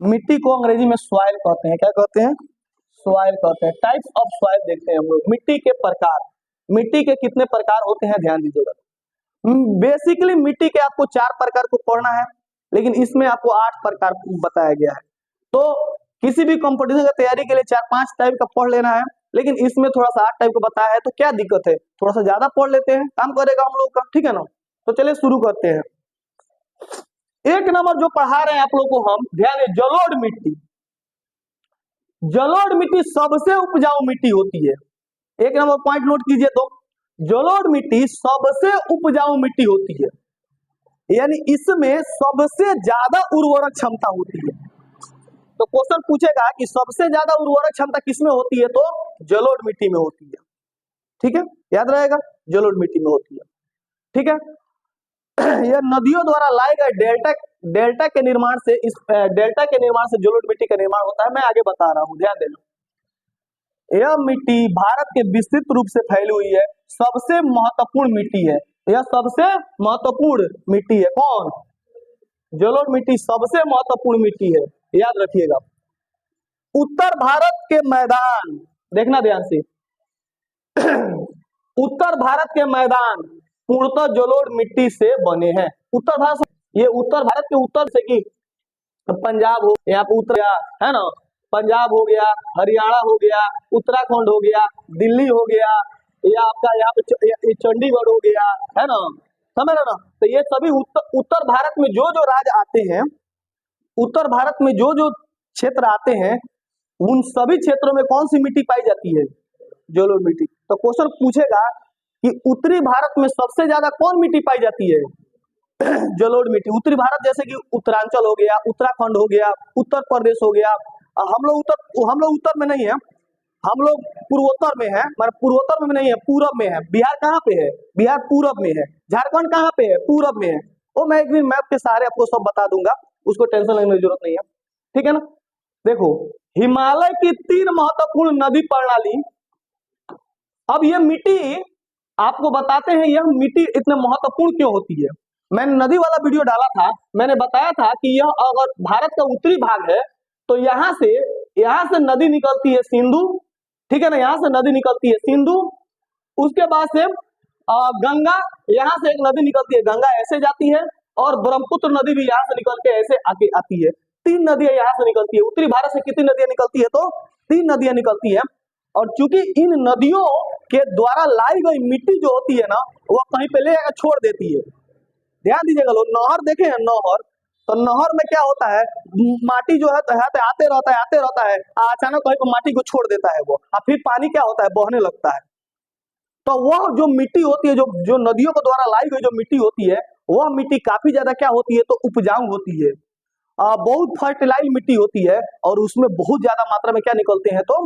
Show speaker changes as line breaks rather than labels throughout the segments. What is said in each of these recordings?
मिट्टी को अंग्रेजी में सॉइल कहते हैं। क्या कहते हैं? सॉइल कहते हैं। टाइप्स ऑफ सॉइल देखते हैं हम लोग। मिट्टी के प्रकार, मिट्टी के कितने प्रकार होते हैं ध्यान दीजिएगा। बेसिकली मिट्टी के आपको 4 प्रकार को पढ़ना है, लेकिन इसमें आपको 8 प्रकार बताया गया है। तो किसी भी कंपटीशन की तैयारी के लिए 4-5 टाइप का पढ़ लेना है, लेकिन इसमें थोड़ा सा 8 टाइप का बताया है, तो क्या दिक्कत है, थोड़ा सा ज्यादा पढ़ लेते हैं, काम करेगा हम लोग का, ठीक है ना। तो चलिए शुरू करते हैं। 1 नंबर जो पढ़ा रहे हैं आप लोग को हम, ध्यान दें, जलोढ़ मिट्टी। जलोढ़ मिट्टी सबसे उपजाऊ मिट्टी होती है। 1 नंबर पॉइंट नोट कीजिए। तो जलोढ़ मिट्टी सबसे उपजाऊ मिट्टी होती है, यानी इसमें सबसे ज्यादा उर्वरक क्षमता होती है। तो क्वेश्चन पूछेगा कि सबसे ज्यादा उर्वरक क्षमता किसमें होती है, तो जलोढ़ मिट्टी में होती है। ठीक है, याद रहेगा, जलोढ़ मिट्टी में होती है। ठीक है, यह नदियों द्वारा लाए गए डेल्टा के निर्माण से, इस डेल्टा के निर्माण से जलोढ़ मिट्टी का निर्माण होता है। मैं आगे बता रहा हूं, ध्यान देना। यह मिट्टी भारत के विस्तृत रूप से फैली हुई है, सबसे महत्वपूर्ण मिट्टी है। यह सबसे महत्वपूर्ण मिट्टी है। कौन? जलोढ़ मिट्टी सबसे महत्वपूर्ण मिट्टी है, याद रखिएगा। उत्तर भारत के मैदान, देखना ध्यान से, उत्तर भारत के मैदान पूर्णतः जलोढ़ मिट्टी से बने हैं। उत्तर भारत, ये उत्तर भारत के उत्तर से कि पंजाब हो, यहाँ पे उत्तर है ना, पंजाब हो गया, हरियाणा हो गया, उत्तराखंड हो गया, दिल्ली हो गया, या आपका यहाँ पे चंडीगढ़ हो गया, है ना, समझ रहे ना। तो ये सभी उत्तर भारत में जो जो राज्य आते हैं, उत्तर भारत में जो जो क्षेत्र आते हैं, उन सभी क्षेत्रों में कौन सी मिट्टी पाई जाती है? जलोढ़ मिट्टी। तो क्वेश्चन पूछेगा कि उत्तरी भारत में सबसे ज्यादा कौन मिट्टी पाई जाती है? जलोढ़ मिट्टी। उत्तरी भारत जैसे कि उत्तरांचल हो गया, उत्तराखंड हो गया, उत्तर प्रदेश हो गया। हम लोग उत्तर में नहीं है, हम लोग पूर्वोत्तर में है, मतलब पूर्वोत्तर में नहीं है, पूरब में है। बिहार कहाँ पे है? बिहार पूरब में है। झारखंड कहाँ पे है? पूरब में है। वो मैं एक दिन मैप के सहारे आपको सब बता दूंगा, उसको टेंशन लेने की जरूरत नहीं है, ठीक है ना। देखो, हिमालय की 3 महत्वपूर्ण नदी प्रणाली। अब ये मिट्टी आपको बताते हैं, यह मिट्टी इतने महत्वपूर्ण क्यों होती है। मैंने नदी वाला वीडियो डाला था, मैंने बताया था कि यह अगर भारत का उत्तरी भाग है, तो यहाँ से नदी निकलती है सिंधु, ठीक है ना, यहाँ से नदी निकलती है सिंधु, उसके बाद से गंगा, यहाँ से एक नदी निकलती है, गंगा ऐसे जाती है, और ब्रह्मपुत्र नदी भी यहाँ से निकल के ऐसे आके आती है। 3 नदियां यहाँ से निकलती है। उत्तरी भारत से कितनी नदियां निकलती है? तो 3 नदियां निकलती है। और चूंकि इन नदियों के द्वारा लाई गई मिट्टी जो होती है ना, वो कहीं पे ले जाकर छोड़ देती है। ध्यान दीजिएगा लोग, नहर देखे हैं, नहर, तो नहर में क्या होता है, माटी जो है आते रहता है, अचानक कहीं पर माटी को छोड़ देता है वो, और फिर पानी क्या होता है, बहने लगता है। तो वह जो मिट्टी होती है, जो नदियों के द्वारा लाई गई जो मिट्टी होती है, वह मिट्टी काफी ज्यादा क्या होती है, तो उपजाऊ होती है, बहुत फर्टिलाइज मिट्टी होती है, और उसमें बहुत ज्यादा मात्रा में क्या निकलते हैं, तो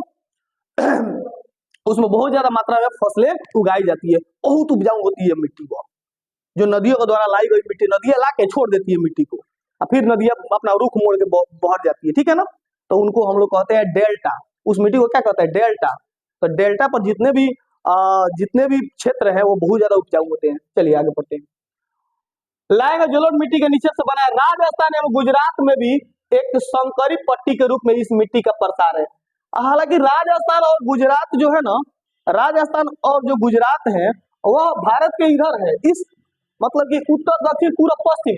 उसमें बहुत ज्यादा मात्रा में फसलें उगाई जाती है, बहुत उपजाऊ होती है मिट्टी को। जो नदियों के द्वारा लाई गई मिट्टी, नदियां ला के छोड़ देती है मिट्टी को, और फिर नदियां अपना रुख मोड़ के बहर जाती है, ठीक है ना। तो उनको हम लोग कहते हैं डेल्टा। उस मिट्टी को क्या कहते हैं? डेल्टा। तो डेल्टा पर जितने भी क्षेत्र है वो बहुत ज्यादा उपजाऊ होते हैं। चलिए आगे बढ़ते हैं। लाएगा जलोढ़ मिट्टी के नीचे से बना है। राजस्थान एवं गुजरात में भी एक संकरी पट्टी के रूप में इस मिट्टी का प्रसार है। हालांकि राजस्थान और गुजरात जो है ना, राजस्थान और जो गुजरात है, वह भारत के इधर है, इस मतलब कि उत्तर दक्षिण पूर्व पश्चिम,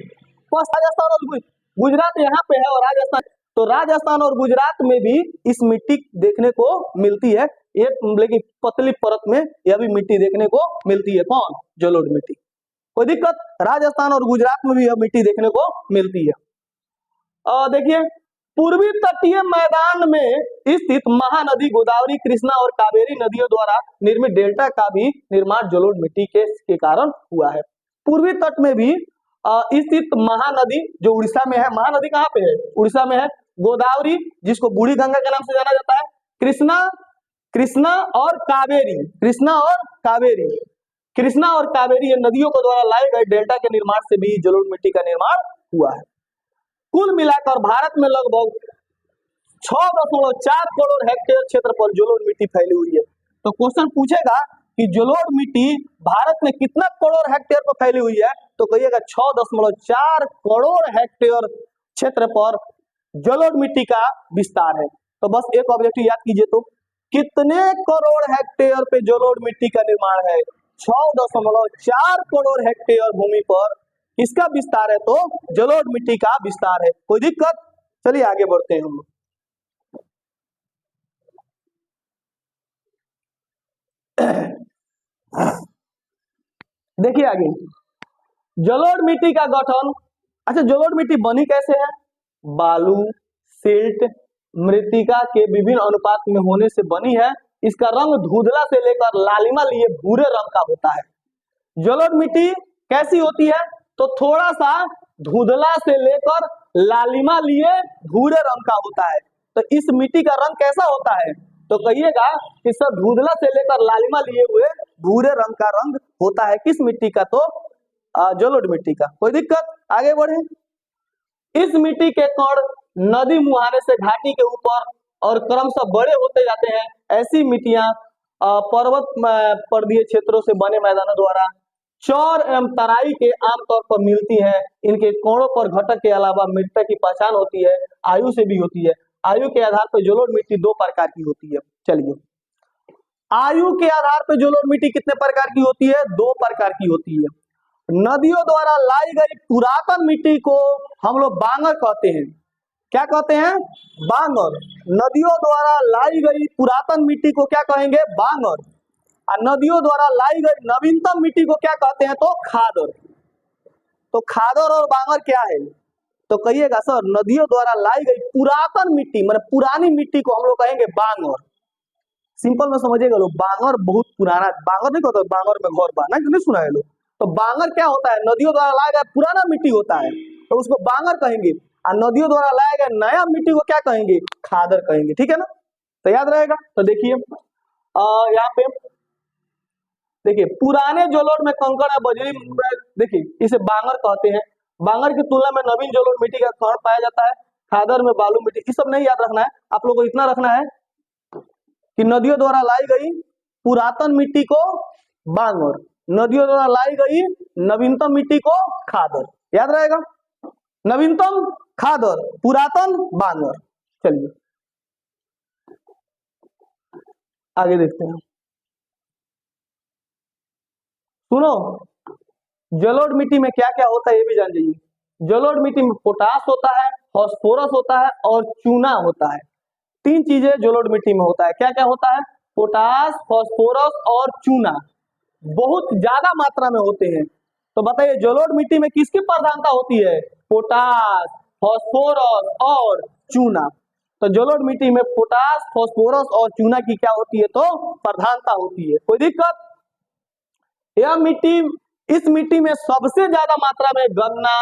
राजस्थान और गुजरात यहाँ पे है, और राजस्थान, तो राजस्थान और गुजरात में भी इस मिट्टी देखने को मिलती है, ये लेकिन पतली परत में यह भी मिट्टी देखने को मिलती है। कौन? जलोढ़ मिट्टी। कोई दिक्कत? राजस्थान और गुजरात में भी यह मिट्टी देखने को मिलती है। देखिए, पूर्वी तटीय मैदान में स्थित महानदी गोदावरी, कृष्णा और कावेरी नदियों द्वारा निर्मित डेल्टा का भी निर्माण जलोढ़ मिट्टी के कारण हुआ है। पूर्वी तट में भी स्थित महानदी जो उड़ीसा में है, महानदी कहाँ पे है? उड़ीसा में है। गोदावरी, जिसको बूढ़ी गंगा के नाम से जाना जाता है, कृष्णा और कावेरी ये नदियों के द्वारा लाए गए डेल्टा के निर्माण से भी जलोढ़ मिट्टी का निर्माण हुआ है। कुल मिलाकर भारत में लगभग 6.4 करोड़ हेक्टेयर क्षेत्र पर जलोढ़ मिट्टी फैली हुई है। तो क्वेश्चन पूछेगा कि जलोढ़ मिट्टी भारत में कितना करोड़ हेक्टेयर पर फैली हुई है, तो कहिएगा 6.4 करोड़ हेक्टेयर क्षेत्र पर जलोढ़ मिट्टी का विस्तार है। तो बस एक ऑब्जेक्टिव याद कीजिए, तो कितने करोड़ हेक्टेयर पे जलोढ़ मिट्टी का निर्माण है? 6.4 करोड़ हेक्टेयर भूमि पर किसका विस्तार है? तो जलोढ़ मिट्टी का विस्तार है। कोई दिक्कत? चलिए आगे बढ़ते हैं हम लोग। देखिए आगे, जलोढ़ मिट्टी का गठन। अच्छा, जलोढ़ मिट्टी बनी कैसे है? बालू, सिल्ट, मृत्तिका के विभिन्न अनुपात में होने से बनी है। इसका रंग धुंधला से लेकर लालिमा लिए भूरे रंग का होता है। जलोढ़ मिट्टी कैसी होती है? तो थोड़ा सा धुंधला से लेकर लालिमा लिए भूरे रंग का होता है। तो इस मिट्टी का रंग कैसा होता है? तो कहिएगा कि सर धुंधला से लेकर लालिमा लिए हुए भूरे रंग का रंग होता है। किस मिट्टी का? तो जलोढ़ मिट्टी का। कोई दिक्कत? आगे बढ़े। इस मिट्टी के कण नदी मुहाने से घाटी के ऊपर और क्रमशः बड़े होते जाते हैं। ऐसी मिट्टियां पर्वत पर्वतीय क्षेत्रों से बने मैदानों द्वारा चौर एवं तराई के आमतौर पर मिलती है। इनके कोणों पर घटक के अलावा मिट्टी की पहचान होती है, आयु से भी होती है। आयु के आधार पर जलोढ़ मिट्टी 2 प्रकार की होती है। चलिए, आयु के आधार पर जलोढ़ मिट्टी कितने प्रकार की होती है? 2 प्रकार की होती है। नदियों द्वारा लाई गई पुरातन मिट्टी को हम लोग बांगर कहते हैं। क्या कहते हैं? बांगर। नदियों द्वारा लाई गई पुरातन मिट्टी को क्या कहेंगे? बांगर। और नदियों द्वारा लाई गई नवीनतम मिट्टी को क्या कहते हैं? तो खादर। तो खादर और बांगर क्या है? तो कहिएगा सर नदियों द्वारा लाई गई पुरातन मिट्टी मतलब पुरानी मिट्टी को हम लोग कहेंगे बांगर। सिंपल में समझिएगा लोग, बांगर बहुत पुराना, बांगर नहीं कहते बांगर में घर बा, नहीं सुना है लोग। तो बांगर क्या होता है? नदियों द्वारा लाया गया पुराना मिट्टी होता है, तो उसको बांगर कहेंगे। और नदियों द्वारा लाया गया नया मिट्टी को क्या कहेंगे? खादर कहेंगे। ठीक है ना? तो याद रहेगा। तो देखिए यहाँ पे देखिए, पुराने जलोढ़ में कंकड़ या बजरी, देखिए इसे बांगर कहते हैं। बांगर की तुलना में नवीन जलोढ़ मिट्टी का कण पाया जाता है। खादर में बालू मिट्टी। ये सब नहीं याद रखना है, आप लोगों को इतना रखना है कि नदियों द्वारा लाई गई पुरातन मिट्टी को बांगर, नदियों द्वारा लाई गई नवीनतम मिट्टी को खादर। याद रहेगा? नवीनतम खादर, पुरातन बांगर। चलिए आगे देखते हैं। सुनो, जलोढ़ मिट्टी में क्या क्या होता है ये भी जान जाइए। जलोढ़ मिट्टी में पोटास होता है, फास्फोरस होता है और चूना होता है। 3 चीजें जलोढ़ मिट्टी में होता है। क्या क्या होता है? पोटास, फास्फोरस और चूना बहुत ज्यादा मात्रा में होते हैं। तो बताइए जलोढ़ मिट्टी में किसकी प्रधानता होती है? पोटास, फास्फोरस और चूना। तो जलोढ़ मिट्टी में पोटास, फास्फोरस और चूना की क्या होती है? तो प्रधानता होती है। कोई दिक्कत? यह मिट्टी, इस मिट्टी में सबसे ज्यादा मात्रा में गन्ना,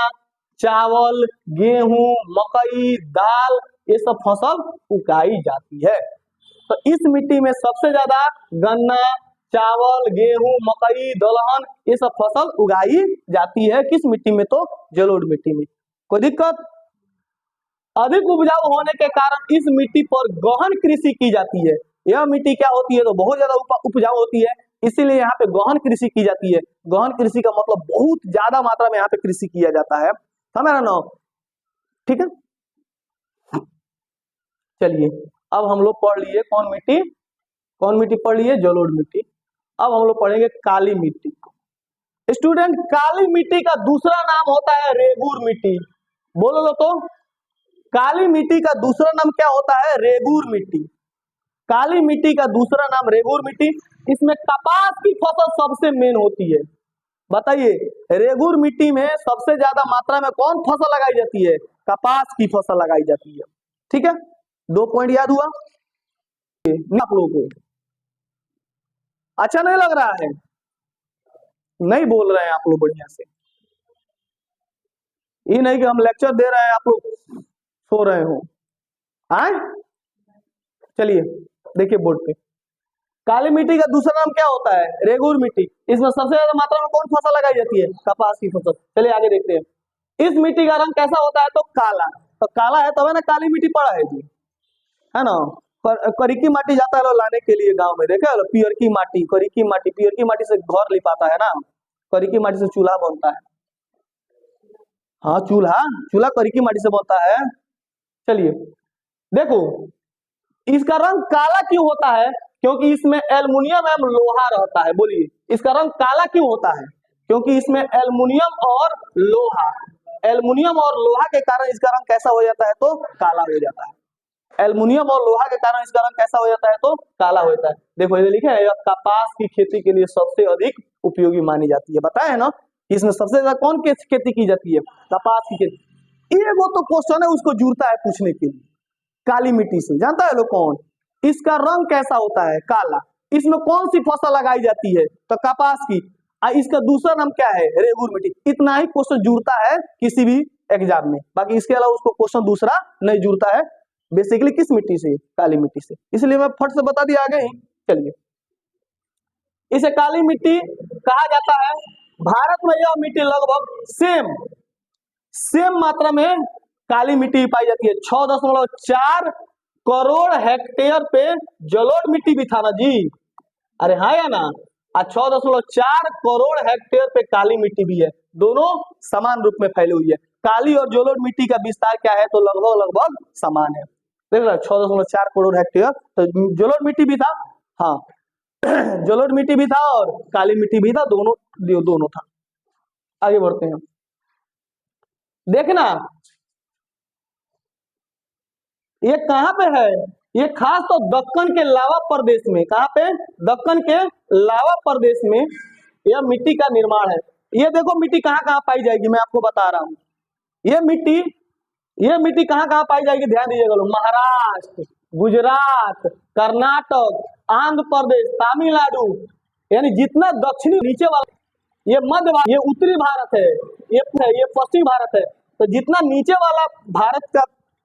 चावल, गेहूं, मकई, दाल ये सब फसल उगाई जाती है। तो इस मिट्टी में सबसे ज्यादा गन्ना, चावल, गेहूं, मकई, दलहन ये सब फसल उगाई जाती है। किस मिट्टी में? तो जलोढ़ मिट्टी में। कोई दिक्कत? अधिक उपजाऊ होने के कारण इस मिट्टी पर गहन कृषि की जाती है। यह मिट्टी क्या होती है? तो बहुत ज्यादा उपजाऊ होती है, इसीलिए यहाँ पे गहन कृषि की जाती है। गहन कृषि का मतलब बहुत ज्यादा मात्रा में यहाँ पे कृषि किया जाता है। समझ रहे ना? ठीक है, चलिए अब हम लोग पढ़ लिए कौन मिट्टी पढ़ लिए? जलोढ़ मिट्टी। अब हम लोग पढ़ेंगे काली मिट्टी। स्टूडेंट, काली मिट्टी का दूसरा नाम होता है रेगूर मिट्टी। बोलो लो तो, काली मिट्टी का दूसरा नाम क्या होता है? रेगूर मिट्टी। काली मिट्टी का दूसरा नाम रेगूर मिट्टी। इसमें कपास की फसल सबसे मेन होती है। बताइए, रेगूर मिट्टी में सबसे ज्यादा मात्रा में कौन फसल लगाई जाती है? कपास की फसल लगाई जाती है। ठीक है, 2 पॉइंट याद हुआ आप लोगों को? अच्छा नहीं लग रहा है? नहीं बोल रहे हैं आप लोग बढ़िया से? ये नहीं कि हम लेक्चर दे रहे हैं आप लोग सो रहे हो। आए चलिए देखिए बोर्ड पे, काली मिट्टी का दूसरा नाम क्या होता है? रेगूर मिट्टी। इसमें सबसे ज्यादा मात्रा में कौन फसल लगाई जाती है? कपास की फसल। चलिए आगे देखते हैं। इस मिट्टी का रंग कैसा होता है? तो काला। तो काला है तब है ना काली मिट्टी पड़ा है जी, है ना? करिकी माटी जाता है लाने के लिए गांव में, देखे पियर की माटी, करिकी माटी, पियर की माटी से घर लिपाता है ना, करिकी माटी से चूल्हा बनता है। हाँ चूल्हा करिकी माटी से बनता है। चलिए देखो, इसका रंग काला क्यों होता है? क्योंकि इसमें एल्युमिनियम एवं लोहा रहता है। बोलिए, इसका रंग काला क्यों होता है? क्योंकि इसमें एल्युमिनियम और लोहा, एल्युमिनियम और लोहा के कारण इसका रंग कैसा हो जाता है? तो काला हो जाता है। एल्युमिनियम और लोहा के कारण इसका रंग कैसा हो जाता है? तो काला हो जाता है। देखो ये लिखा है, कपास की खेती के लिए सबसे अधिक उपयोगी मानी जाती है। बताया है ना, इसमें सबसे ज्यादा कौन की खेती की जाती है? कपास की खेती। ये वो तो क्वेश्चन है, उसको जुड़ता है पूछने के लिए। काली मिट्टी से, जानता है लोग कौन? इसका रंग कैसा होता है? काला। इसमें कौन सी फसल लगाई जाती है? तो कपास की। इसका दूसरा नाम क्या है? रेगुर मिट्टी। इतना ही क्वेश्चन जुड़ता है किसी भी एग्जाम में, बाकी इसके अलावा उसको क्वेश्चन दूसरा नहीं जुड़ता है। बेसिकली किस मिट्टी से? काली मिट्टी से। इसलिए मैं फट से बता दिया आगे ही। चलिए, इसे काली मिट्टी कहा जाता है। भारत में यह मिट्टी लगभग सेम मात्रा में काली मिट्टी पाई जाती है। 6.4 करोड़ हेक्टेयर पे जलोढ़ मिट्टी भी था ना जी, अरे हाँ या ना। 6.4 करोड़ हेक्टेयर पे काली मिट्टी भी है। दोनों समान रूप में फैली हुई है। काली और जलोढ़ मिट्टी का विस्तार क्या है? तो लगभग समान है। देख रहे 6.4 करोड़ हेक्टेयर, तो जलोढ़ मिट्टी भी था, हाँ जलोढ़ मिट्टी भी था और काली मिट्टी भी था, दोनों था। आगे बढ़ते हैं, देखना ये कहाँ पे है? ये खास तो दक्कन के लावा प्रदेश में। कहाँ पे? दक्कन के लावा प्रदेश में यह मिट्टी का निर्माण है। ये देखो मिट्टी कहाँ कहाँ पाई जाएगी, मैं आपको बता रहा हूँ। ये मिट्टी कहाँ कहाँ पाई जाएगी, ध्यान दीजिएगा लोग। महाराष्ट्र, गुजरात, कर्नाटक, आंध्र प्रदेश, तमिलनाडु, यानी जितना दक्षिणी नीचे वाला, ये मध्य भारत, ये उत्तरी भारत है, ये पश्चिमी भारत है। तो जितना नीचे वाला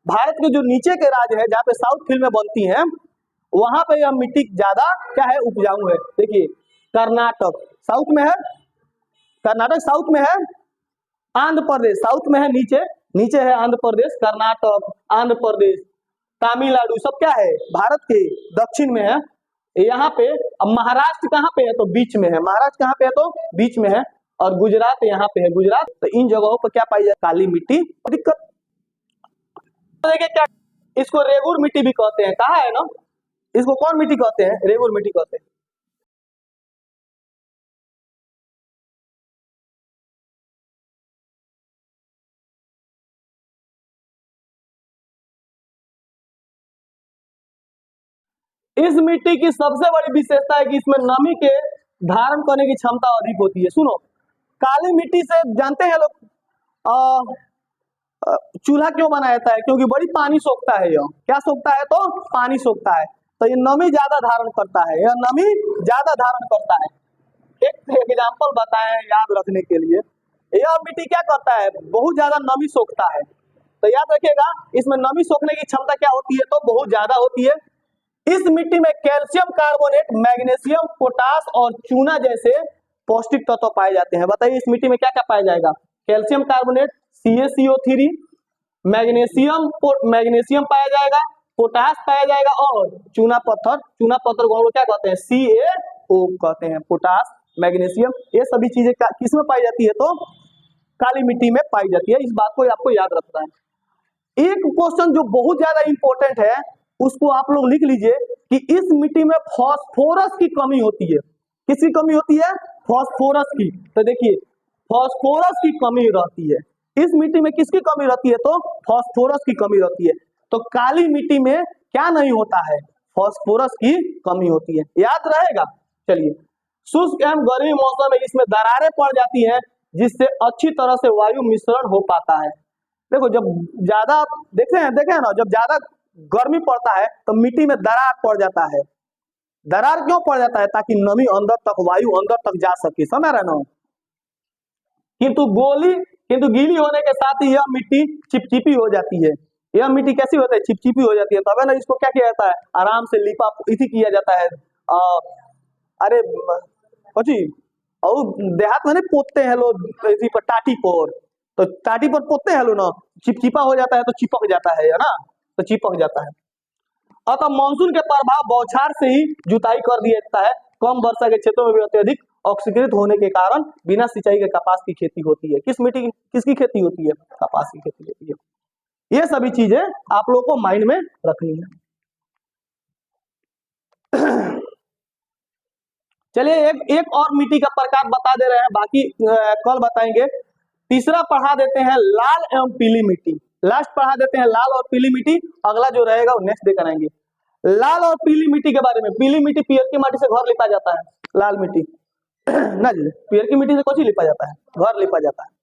भारत के जो नीचे के राज्य है, जहाँ पे साउथ फिल्में बनती हैं, वहां पे यह मिट्टी ज्यादा क्या है? उपजाऊ है। देखिए कर्नाटक साउथ में है, कर्नाटक साउथ में है, आंध्र प्रदेश साउथ में है, नीचे है आंध्र प्रदेश, कर्नाटक, आंध्र प्रदेश, तमिलनाडु सब क्या है? भारत के दक्षिण में है। यहाँ पे अब महाराष्ट्र कहाँ पे है? तो बीच में है। महाराष्ट्र कहाँ पे है? तो बीच में है। और गुजरात यहाँ पे है, गुजरात। तो इन जगहों पर क्या पाई जाए? काली मिट्टी। दिक्कत देखिए क्या, इसको रेगुर मिट्टी भी कहते हैं। कहा है ना, इसको कौन मिट्टी कहते हैं? रेगुर मिट्टी कहते हैं। इस मिट्टी की सबसे बड़ी विशेषता है कि इसमें नमी के धारण करने की क्षमता अधिक होती है। सुनो, काली मिट्टी से जानते हैं लोग चूल्हा क्यों बनाया जाता है? क्योंकि बड़ी पानी सोखता है। यह क्या सोखता है? तो पानी सोखता है। तो ये नमी ज्यादा धारण करता है, यह नमी ज्यादा धारण करता है। एक एग्जाम्पल बताएं याद रखने के लिए। यह मिट्टी क्या करता है? बहुत ज्यादा नमी सोखता है। तो याद रखिएगा, इसमें नमी सोखने की क्षमता क्या होती है? तो बहुत ज्यादा होती है। इस मिट्टी में कैल्शियम कार्बोनेट, मैग्नीशियम, पोटास और चूना जैसे पौष्टिक तत्व पाए जाते हैं। बताइए इस मिट्टी में क्या क्या पाया जाएगा? कैल्शियम कार्बोनेट CaCO3, मैग्नीशियम पाया जाएगा, पोटास पाया जाएगा और चूना पत्थर को क्या कहते हैं? CaO कहते हैं। पोटास, मैग्नीशियम, ये सभी चीजें किसमें पाई जाती है? तो काली मिट्टी में पाई जाती है। इस बात को आपको याद रखना है। एक क्वेश्चन जो बहुत ज्यादा इंपॉर्टेंट है, उसको आप लोग लिख लीजिए कि इस मिट्टी में फास्फोरस की कमी होती है। किसकी कमी होती है? फास्फोरस की। तो देखिए फास्फोरस की कमी रहती है इस मिट्टी में। किसकी कमी रहती है? तो फास्फोरस की कमी रहती है। तो काली मिट्टी में क्या नहीं होता है? फास्फोरस की कमी होती है। याद रहेगा। चलिए, शुष्क एवं गर्मी मौसम में इसमें दरारें पड़ जाती हैं, जिससे अच्छी तरह से वायु मिश्रण हो पाता है। देखो जब ज्यादा देखे हैं ना, जब ज्यादा गर्मी पड़ता है तो मिट्टी में दरार पड़ जाता है। दरार क्यों पड़ जाता है? ताकि नमी अंदर तक, वायु अंदर तक जा सके। समझ रहे ना। किंतु गीली होने के साथ ही यह मिट्टी चिपचिपी हो जाती है। यह मिट्टी कैसी होती है? चिपचिपी हो जाती है। तब है ना, इसको क्या किया जाता है? आराम से लिपा इसी किया जाता है। अरे जी, और देहात में नहीं पोतते हैं लोग इसी पर, टाटी पर। तो टाटी पर पोतते हैं लोग ना, चिपचिपा हो जाता है तो चिपक जाता है ना, तो चिपक जाता है। अतः मानसून के प्रभाव बौछार से ही जुताई कर दिया जाता है। कम वर्षा के क्षेत्रों में भी अत्यधिक ऑक्सीकृत होने के कारण बिना सिंचाई के कपास की खेती होती है। किसकी खेती होती है? कपास की खेती होती है। ये सभी चीजें आप लोगों को माइंड में रखनी है। चलिए एक और मिट्टी का प्रकार बता दे रहे हैं, बाकी कल बताएंगे। तीसरा पढ़ा देते हैं लाल एवं पीली मिट्टी। लास्ट पढ़ा देते हैं लाल और पीली मिट्टी, अगला जो रहेगा वो नेक्स्ट डे कराएंगे। लाल और पीली मिट्टी के बारे में, पीली मिट्टी पियर की माटी से घर लिपा जाता है, लाल मिट्टी ना जी, पियर की मिट्टी से कुछ लिपा जाता है, घर लिपा जाता है।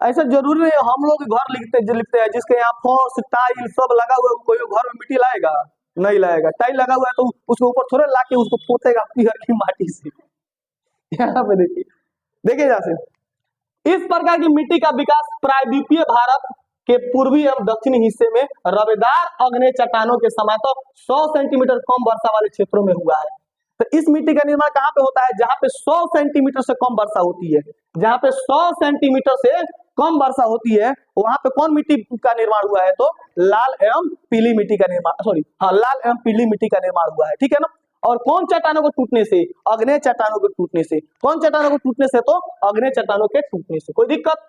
ऐसा जरूरी नहीं हम लोग घर लिखते हैं, जिसके यहाँ फर्श टाइल सब लगा हुआ है, कोई घर में मिट्टी लाएगा? नहीं लाएगा। टाइल लगा हुआ है तो उसके ऊपर थोड़े लाके उसको पोतेगा पियर की माटी से। यहाँ पे देखिए, देखिए यहाँ से इस प्रकार की मिट्टी का विकास प्रायद्वीपीय भारत के पूर्वी एवं दक्षिणी हिस्से में रवेदार अग्नेय चट्टानों के समांतर 100 सेंटीमीटर कम वर्षा वाले क्षेत्रों में हुआ है। तो इस मिट्टी का निर्माण कहाँ पे होता है? जहां पे 100 सेंटीमीटर से कम वर्षा होती है, जहां पे 100 सेंटीमीटर से कम वर्षा होती है, वहां पे कौन मिट्टी का निर्माण हुआ है? तो लाल एवं पीली मिट्टी का निर्माण, सॉरी हाँ, लाल एवं पीली मिट्टी का निर्माण हुआ है, ठीक है ना। और कौन चट्टानों को टूटने से? अग्नेय चट्टानों को टूटने से। कौन चट्टानों को टूटने से? तो अग्नेय चट्टानों के टूटने से। कोई दिक्कत?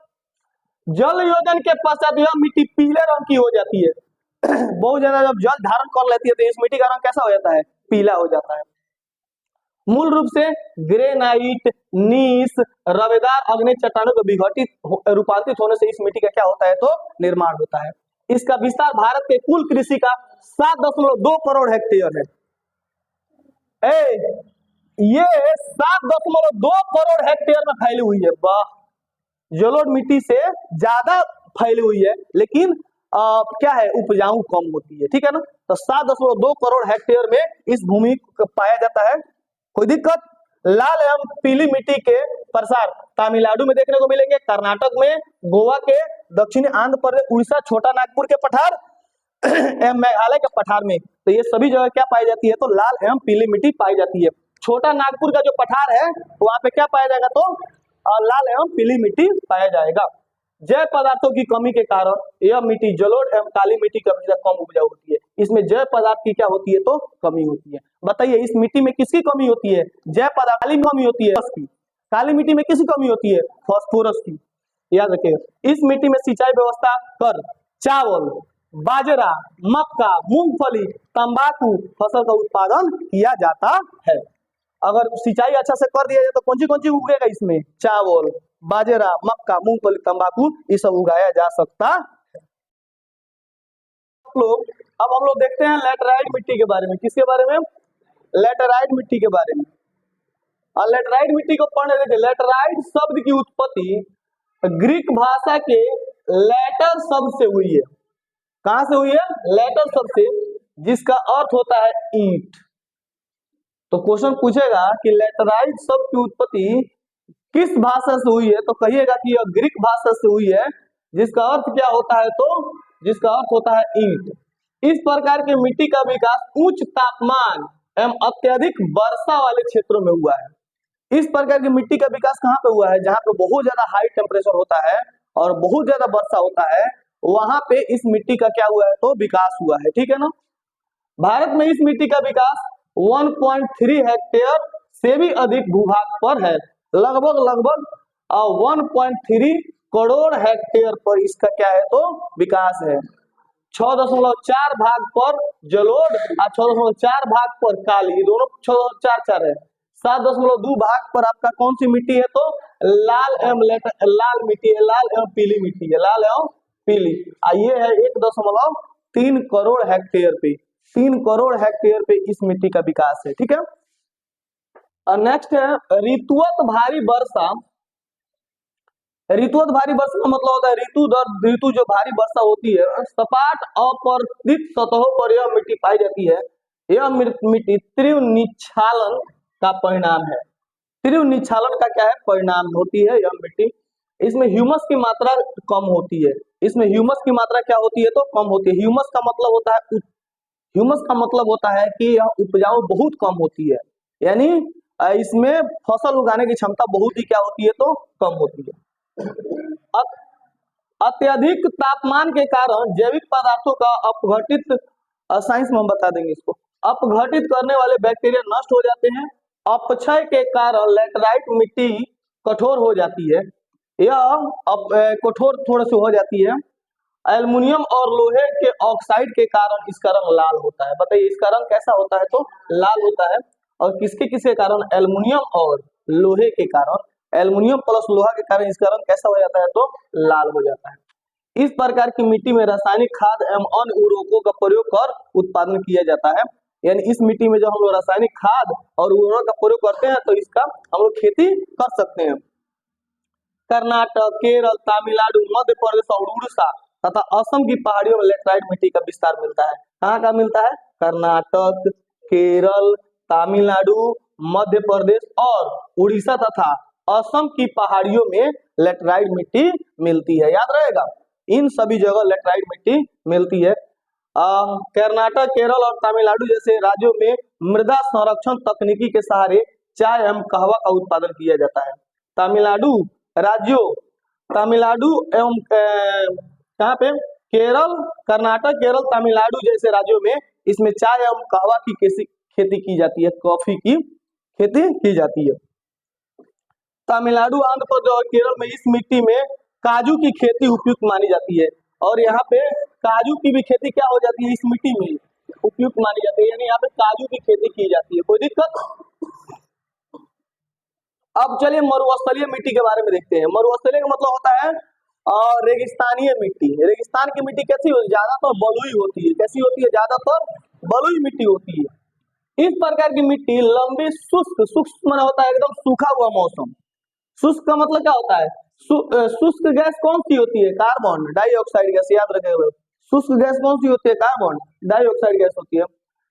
जल योजन के पश्चात यह मिट्टी पीले रंग की हो जाती है। बहुत ज्यादा जब जल धारण कर लेती है तो इस मिट्टी का रंग कैसा हो जाता है? पीला हो जाता है। मूल रूप से ग्रेनाइट, नीस, रवेदार अग्नेय चट्टानों को विघटित रूपांतरित होने से इस मिट्टी का क्या होता है? तो निर्माण होता है। इसका विस्तार भारत के कुल कृषि का 7.2 करोड़ हेक्टेयर है। ये 7.2 करोड़ हेक्टेयर में फैली हुई है। वाह, जलोढ़ मिट्टी से ज्यादा फैली हुई है, लेकिन क्या है? उपजाऊ कम होती है, ठीक है ना। तो 7.2 करोड़ हेक्टेयर में इस भूमि को पाया जाता है। कोई दिक्कत? लाल एवं पीली मिट्टी के प्रसार तमिलनाडु में देखने को मिलेंगे, कर्नाटक में, गोवा के, दक्षिणी आंध्र प्रदेश, उड़ीसा, छोटा नागपुर के पठार एवं मेघालय के पठार में। तो ये सभी जगह क्या पाई जाती है? तो लाल एवं पीली मिट्टी पाई जाती है। छोटा नागपुर का जो पठार है वहां पे क्या पाया जाएगा? तो लाल एवं पीली मिट्टी पाया जाएगा। जैव पदार्थों की कमी के कारण यह मिट्टी जलोढ़ एवं काली मिट्टी की अपेक्षा कम उपजाऊ होती है। इसमें जैव पदार्थ की क्या होती है? तो कमी होती है। बताइए इस मिट्टी में किसकी कमी होती है? जैव पदार्थ। काली में कमी होती है की। काली मिट्टी में किसकी कमी होती है? फास्फोरस की। याद रखिएगा। इस मिट्टी में सिंचाई व्यवस्था कर चावल, बाजरा, मक्का, मूंगफली, तंबाकू फसल का उत्पादन किया जाता है। अगर सिंचाई अच्छा से कर दिया जाए तो कौन सी उगेगा इसमें? चावल, बाजरा, मक्का, मूंगफली, तंबाकू, ये सब उगाया जा सकता है। अब हम लोग देखते हैं लेटराइट मिट्टी के बारे में। किसके बारे में? लेटराइट मिट्टी के बारे में। और लेटराइट मिट्टी को पढ़ने देखे। लेटराइट शब्द की उत्पत्ति ग्रीक भाषा के लेटर शब्द से हुई है। कहां से हुई है? लेटर शब्द से, जिसका अर्थ होता है ईंट। तो क्वेश्चन पूछेगा कि लेटराइट शब्द की उत्पत्ति किस भाषा से हुई है? तो कहिएगा कि यह ग्रीक भाषा से हुई है, जिसका अर्थ क्या होता है? तो जिसका अर्थ होता है ईंट। इस प्रकार की मिट्टी का विकास उच्च तापमान एवं अत्यधिक वर्षा वाले क्षेत्रों में हुआ है। इस प्रकार की मिट्टी का विकास कहाँ पे हुआ है? जहां पे बहुत ज्यादा हाई टेम्परेचर होता है और बहुत ज्यादा वर्षा होता है, वहां पे इस मिट्टी का क्या हुआ है? तो विकास हुआ है, ठीक है ना। भारत में इस मिट्टी का विकास 1.3 हेक्टेयर से भी अधिक भूभाग पर है। लगभग 1.3 करोड़ हेक्टेयर पर इसका क्या है? तो विकास है। 6.4 भाग पर जलोढ़ और 6.4 भाग पर काली, ये दोनों 6.4 है। 7.2 भाग पर आपका कौन सी मिट्टी है? तो लाल मिट्टी है, लाल एवं पीली मिट्टी है, लाल एवं पीली। ये है 1.3 करोड़ हेक्टेयर पे, 3 करोड़ हेक्टेयर पे इस मिट्टी का विकास है, ठीक है। और नेक्स्ट है ऋतुवत भारी वर्षा। ऋतुवत भारी वर्षा का मतलब होता है ऋतु जो भारी वर्षा होती है, सपाट अपरदित सतहों पर यह मिट्टी पाई जाती है। यह मिट्टी तीव्र निक्षालन का परिणाम है। तीव्र निक्षालन का क्या है? परिणाम होती है यह मिट्टी। इसमें ह्यूमस की मात्रा कम होती है। इसमें ह्यूमस की मात्रा क्या होती है? तो कम होती है। ह्यूमस का मतलब होता है कि यह उपजाऊ बहुत कम होती है, यानी इसमें फसल उगाने की क्षमता बहुत ही क्या होती है? तो कम होती है। अत्यधिक तापमान के कारण जैविक पदार्थों का अपघटित, साइंस में हम बता देंगे इसको, अपघटित करने वाले बैक्टीरिया नष्ट हो जाते हैं। अपक्षय के कारण लेटराइट मिट्टी कठोर हो जाती है। यह कठोर थोड़ी सी हो जाती है एल्युमिनियम और लोहे के ऑक्साइड के कारण इसका रंग लाल होता है। बताइए इसका रंग कैसा होता है? तो लाल होता है। और किसके किसके कारण? एल्युमिनियम और लोहे के कारण, एल्युमिनियम प्लस लोहा के कारण इसका रंग कैसा हो जाता है? तो लाल हो जाता है। इस प्रकार की मिट्टी में रासायनिक खाद एवं अन्य उर्वरकों का प्रयोग कर उत्पादन किया जाता है। यानी इस मिट्टी में जो हम लोग रासायनिक खाद और उर्वरक का प्रयोग करते हैं तो इसका हम लोग खेती कर सकते हैं। कर्नाटक, केरल, तमिलनाडु, मध्य प्रदेश और उड़ीसा तथा असम की पहाड़ियों में लेटराइट मिट्टी का विस्तार मिलता है। कहाँ का मिलता है? कर्नाटक, केरल, तमिलनाडु, मध्य प्रदेश और उड़ीसा तथा असम की पहाड़ियों में लेटराइट मिट्टी मिलती है। याद रहेगा, इन सभी जगह लेटराइट मिट्टी मिलती है। कर्नाटक, केरल और तमिलनाडु जैसे राज्यों में मृदा संरक्षण तकनीकी के सहारे चाय एवं कहवा का उत्पादन किया जाता है। तमिलनाडु राज्यों, तमिलनाडु एवं कहाँ पे? केरल, कर्नाटक, केरल, तमिलनाडु जैसे राज्यों में इसमें चाय एवं कहवा की खेती की जाती है, कॉफी की खेती की जाती है। तमिलनाडु, आंध्र प्रदेश और केरल में इस मिट्टी में काजू की खेती उपयुक्त मानी जाती है। और यहाँ पे काजू की भी खेती क्या हो जाती है? इस मिट्टी में उपयुक्त मानी जाती है, यानी यहाँ पे काजू की खेती की जाती है। कोई दिक्कत? अब चलिए मरुस्थलीय मिट्टी के बारे में देखते हैं। मरुस्थलीय का मतलब होता है रेगिस्तानीय मिट्टी। रेगिस्तान की मिट्टी कैसी होती है? ज्यादातर बलुई होती है। कैसी होती है? ज्यादातर बलुई मिट्टी होती है। इस प्रकार की मिट्टी लंबी शुष्क, शुष्क माना होता है एकदम सूखा हुआ मौसम। शुष्क का मतलब क्या होता है? शुष्क गैस कौन सी होती है? Carbon dioxide gas. याद रखेगा, शुष्क गैस कौन सी होती है? कार्बन डाइऑक्साइड गैस होती है।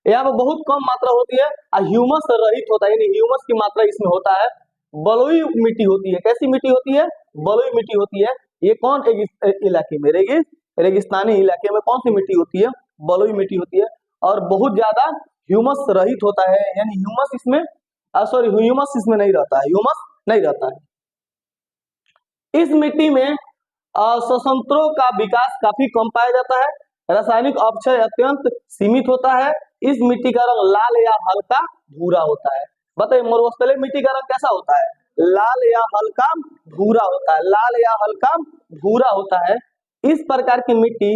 यहाँ पे बहुत कम मात्रा होती है और ह्यूमस रहित होता है, यानी ह्यूमस की मात्रा इसमें होता है। बलुई मिट्टी होती है। कैसी मिट्टी होती है? बलुई मिट्टी होती है। ये कौन इलाके में? रेगिस्तानी इलाके में कौन सी मिट्टी होती है? बलुई मिट्टी होती है। और बहुत ज्यादा ह्यूमस रहित होता है, यानी ह्यूमस इसमें ह्यूमस इसमें नहीं रहता है, ह्यूमस नहीं रहता है। इस मिट्टी में स्वतंत्रों का विकास काफी कम पाया जाता है। रासायनिक अपक्षय अत्यंत सीमित होता है। इस मिट्टी का रंग लाल या हल्का भूरा होता है। बताइए मरुस्थलीय मिट्टी का रंग कैसा होता है? लाल या हल्का भूरा होता है। लाल या हल्का भूरा होता है। इस प्रकार की मिट्टी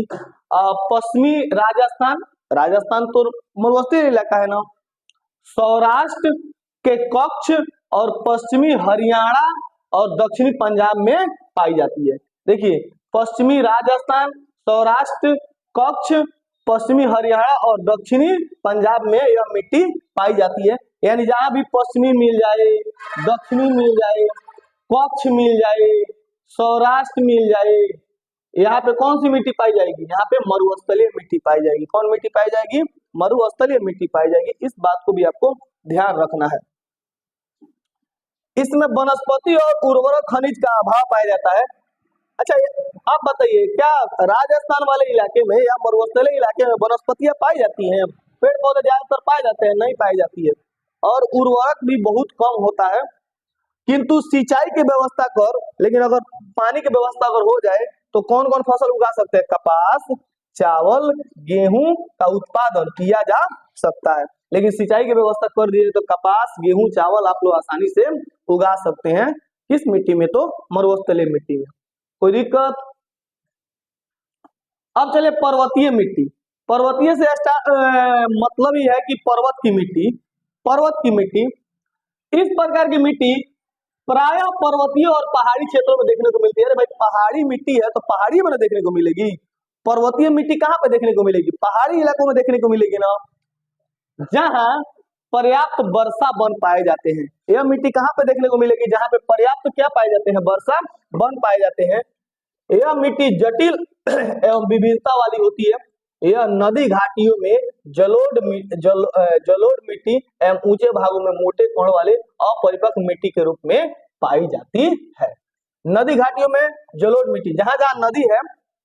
पश्चिमी राजस्थान, राजस्थान तो मरुस्थलीय इलाका है ना, सौराष्ट्र के कच्छ और पश्चिमी हरियाणा और दक्षिणी पंजाब में पाई जाती है। देखिए पश्चिमी राजस्थान, सौराष्ट्र, कच्छ, पश्चिमी हरियाणा और दक्षिणी पंजाब में यह मिट्टी पाई जाती है। यानी जहां भी पश्चिमी मिल जाए, दक्षिणी मिल जाए, कच्छ मिल जाए, सौराष्ट्र मिल जाए, यहाँ पे कौन सी मिट्टी पाई जाएगी? यहाँ पे मरुस्थलीय मिट्टी पाई जाएगी। कौन मिट्टी पाई जाएगी? मरुस्थलीय मिट्टी पाई जाएगी। इस बात को भी आपको ध्यान रखना है। इसमें वनस्पति और उर्वरक खनिज का अभाव पाया जाता है। अच्छा आप बताइए, क्या राजस्थान वाले इलाके में या मरुस्थलीय इलाके में वनस्पतियां पाई जाती हैं? पेड़ पौधे ज्यादातर पाए जाते हैं? नहीं पाई जाती है। और उर्वरक भी बहुत कम होता है। किंतु सिंचाई की व्यवस्था कर, लेकिन अगर पानी की व्यवस्था अगर हो जाए तो कौन कौन फसल उगा सकते हैं? कपास, चावल, गेहूं का उत्पादन किया जा सकता है। लेकिन सिंचाई की व्यवस्था कर दिए तो कपास, गेहूं, चावल आप लोग आसानी से उगा सकते हैं। किस मिट्टी में? तो मरुस्थलीय मिट्टी में। कोई दिक्कत? अब चले पर्वतीय मिट्टी। पर्वतीय से मतलब ही है कि पर्वत की मिट्टी। पर्वत की मिट्टी, इस प्रकार की मिट्टी प्राय पर्वतीय और पहाड़ी क्षेत्रों में देखने को मिलती है। अरे भाई पहाड़ी मिट्टी है तो पहाड़ी में देखने को मिलेगी। पर्वतीय मिट्टी कहाँ पे देखने को मिलेगी? पहाड़ी इलाकों में देखने को मिलेगी ना, जहाँ पर्याप्त वर्षा वन पाए जाते हैं। यह मिट्टी कहाँ पे देखने को मिलेगी? जहाँ पे पर्याप्त क्या पाए जाते हैं? वर्षा वन पाए जाते हैं। यह मिट्टी जटिल एवं विविधता वाली होती है। यह नदी घाटियों में जलोढ़ मिट्टी एवं ऊंचे भागों में मोटे कण वाले अपरिपक्व मिट्टी के रूप में पाई जाती है। नदी घाटियों में जलोढ़ मिट्टी, जहां जहां नदी है,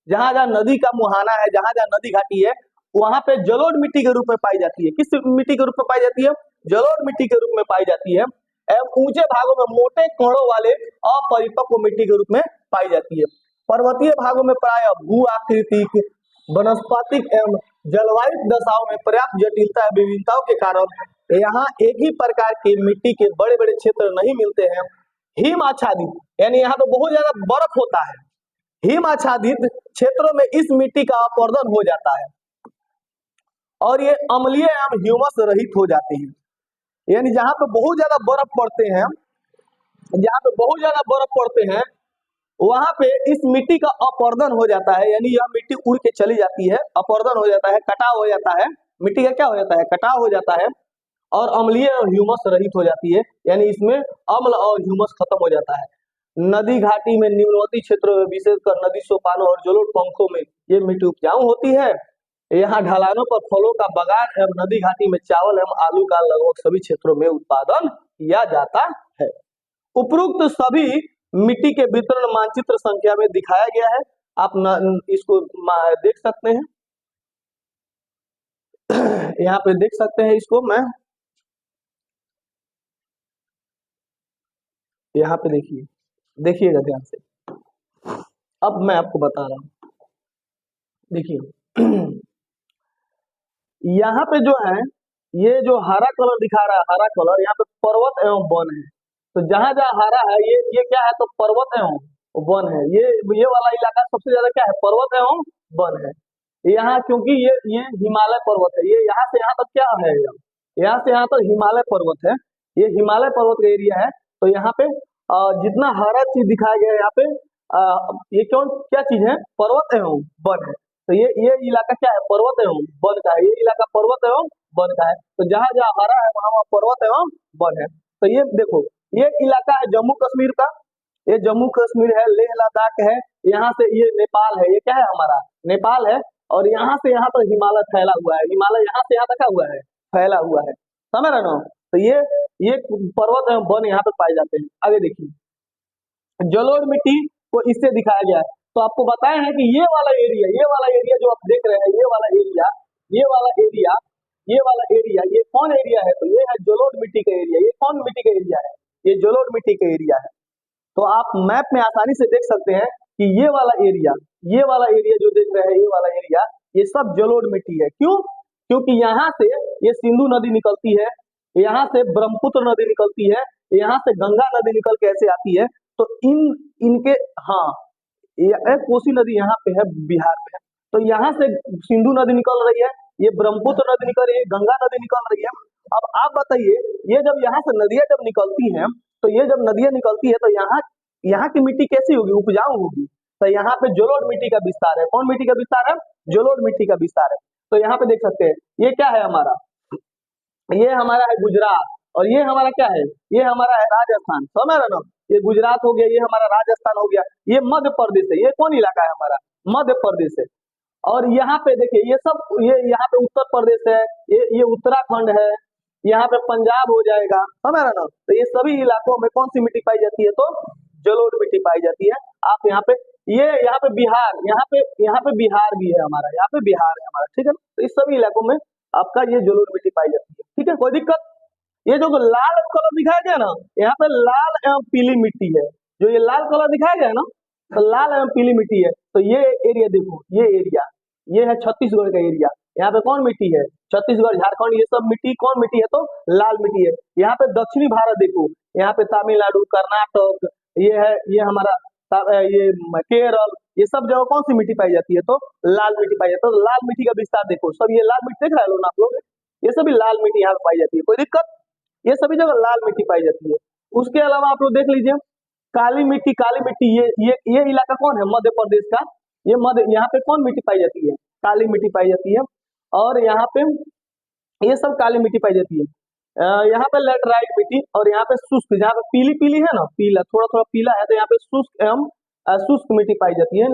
जहां जहां नदी का मुहाना है, जहां जहां नदी घाटी है, वहां पे जलोढ़ मिट्टी के रूप में पाई जाती है। किस मिट्टी के रूप में पाई जाती है? जलोढ़ मिट्टी के रूप में पाई जाती है। एवं ऊंचे भागों में मोटे कणों वाले अपरिपक्व मिट्टी के रूप में पाई जाती है। पर्वतीय भागों में प्राय भू आकृतिक, वनस्पतिक एवं जलवायु दशाओं में पर्याप्त जटिलता एवं विभिन्नताओं के कारण यहाँ एक ही प्रकार की मिट्टी के बड़े बड़े क्षेत्र नहीं मिलते हैं। हिम आच्छादित, यानी यहाँ पे बहुत ज्यादा बर्फ होता है। हिम आच्छादित क्षेत्रों में इस मिट्टी का अपरदन हो जाता है और ये अम्लीय एवं ह्यूमस रहित हो जाते हैं। यानी जहां पे बहुत ज्यादा बर्फ पड़ते हैं, जहां पे बहुत ज्यादा बर्फ पड़ते हैं, वहां पे इस मिट्टी का अपरदन हो जाता है, यानी यह मिट्टी उड़ के चली जाती है, अपरदन हो जाता है, कटाव हो जाता है, मिट्टी का क्या हो जाता है, कटाव हो जाता है और अम्लीय और ह्यूमस रहित हो जाती है, यानी इसमें अम्ल और ह्यूमस खत्म हो जाता है। नदी घाटी में, निम्नवर्ती क्षेत्रों में, विशेषकर नदी सोपानों और जलोढ़ पंखों में ये मिट्टी उपजाऊ होती है। यहाँ ढलानों पर फलों का बगान एवं नदी घाटी में चावल एवं आलू का लगभग सभी क्षेत्रों में उत्पादन किया जाता है। उपरोक्त सभी मिट्टी के वितरण मानचित्र संख्या में दिखाया गया है, आप इसको देख सकते हैं, यहाँ पे देख सकते हैं इसको, मैं यहाँ पे देखिए, देखिएगा ध्यान से, अब मैं आपको बता रहा हूँ, देखिए यहाँ पे जो है, ये जो हरा कलर दिखा रहा है, हरा कलर, यहाँ पे पर्वत एवं वन है। तो जहां जहां हरा है, ये क्या है, तो पर्वत एवं वन है। ये वाला इलाका सबसे ज्यादा क्या है, पर्वत एवं वन है। यहाँ क्योंकि ये हिमालय पर्वत है, ये यहाँ से यहाँ तक क्या है, यहाँ से यहाँ तक हिमालय पर्वत है, ये हिमालय पर्वत का एरिया है। तो यहाँ पे जितना हरा चीज दिखाया गया है यहाँ पे, ये क्या चीज है, पर्वत एवं वन है। तो ये इलाका क्या है, पर्वत एवं वन का है, ये इलाका पर्वत एवं वन का है। तो जहां जहां हरा है वहां वहां पर्वत एवं वन है। तो ये देखो, ये इलाका है जम्मू कश्मीर का, ये जम्मू कश्मीर है, लेह लद्दाख है, यहाँ से ये नेपाल है, ये क्या है हमारा नेपाल है, और यहाँ से यहाँ तक हिमालय फैला हुआ है, हिमालय यहाँ से यहाँ तक क्या हुआ है, फैला हुआ है, समझ रहे ना। तो ये पर्वत एवं वन यहाँ पे पाए जाते हैं। आगे देखिए, जलोढ़ मिट्टी को इससे दिखाया गया है। तो आपको बताया है कि ये वाला एरिया जो आप देख रहे हैं, ये वाला एरिया, ये वाला एरिया, ये वाला एरिया, ये कौन एरिया है, तो ये है जलोढ़ मिट्टी का एरिया। ये कौन मिट्टी का एरिया है, ये जलोढ़ मिट्टी का एरिया है। तो आप मैप में आसानी से देख सकते हैं कि ये वाला एरिया जो देख रहे हैं, ये वाला एरिया, ये सब जलोढ़ मिट्टी है। क्यों? क्योंकि यहाँ से ये सिंधु नदी निकलती है, यहाँ से ब्रह्मपुत्र नदी निकलती है, यहाँ से गंगा नदी निकल के ऐसे आती है। तो इनके हाँ, कोसी नदी यहाँ पे है, बिहार में है। तो यहाँ से सिंधु नदी निकल रही है, ये ब्रह्मपुत्र नदी निकल रही है, गंगा नदी निकल रही है। अब आप बताइए, ये जब यहाँ से नदियां जब निकलती हैं, तो ये जब नदियां निकलती है, तो यहाँ की मिट्टी कैसी होगी, उपजाऊ होगी। तो यहाँ पे जलोढ़ मिट्टी का विस्तार है। कौन मिट्टी का विस्तार है, जलोढ़ मिट्टी का विस्तार है। तो यहाँ पे देख सकते हैं, ये क्या है हमारा, ये हमारा है गुजरात, और ये हमारा क्या है, ये हमारा है राजस्थान, समझ रहे ना। ये गुजरात हो गया, ये हमारा राजस्थान हो गया, ये मध्य प्रदेश है। ये कौन इलाका है हमारा, मध्य प्रदेश है। और यहाँ पे देखिए, ये सब, ये यहाँ पे उत्तर प्रदेश है, ये उत्तराखंड है, यहाँ पे पंजाब हो जाएगा, समझ रहे ना। तो ये सभी इलाकों में कौन सी मिट्टी पाई जाती है, तो जलोढ़ मिट्टी पाई जाती है। आप यहाँ पे, ये यहाँ पे बिहार, यहाँ पे बिहार भी है हमारा, यहाँ पे बिहार है हमारा, ठीक है। तो इस सभी इलाकों में आपका ये जलोढ़ मिट्टी पाई जाती है, ठीक है, कोई दिक्कत। ये जो लाल कलर दिखाया गया ना, यहाँ पे लाल एवं पीली मिट्टी है, जो ये लाल कलर दिखाया गया ना, तो लाल एवं पीली मिट्टी है। तो ये एरिया देखो, ये एरिया, ये है छत्तीसगढ़ का एरिया। यहाँ पे कौन मिट्टी है, छत्तीसगढ़, झारखंड, ये सब मिट्टी कौन मिट्टी है, तो लाल मिट्टी है। यहाँ पे दक्षिणी भारत देखो, यहाँ पे तमिलनाडु, कर्नाटक, ये है, ये हमारा ये केरल, ये सब जगह कौन सी मिट्टी पाई जाती है, तो लाल मिट्टी पाई जाती है। तो लाल मिट्टी का विस्तार देखो, सब ये लाल मिट्टी देख रहे हो ना आप लोग, ये सभी लाल मिट्टी यहाँ पे पाई जाती है, कोई दिक्कत। ये सभी जगह लाल मिट्टी पाई जाती है। उसके अलावा आप लोग देख लीजिए, काली मिट्टी, ये इलाका कौन है, मध्य प्रदेश का। ये यहाँ पे कौन मिट्टी पाई जाती है, काली मिट्टी पाई जाती है। और यहाँ पे ये सब काली मिट्टी पाई जाती है। यहाँ पे लेटराइट मिट्टी, और यहाँ पे शुष्क, जहाँ पे पीली पीली है ना, पीला, थोड़ा थोड़ा पीला है, तो यहाँ पे शुष्क एवं शुष्क मिट्टी पाई जाती है।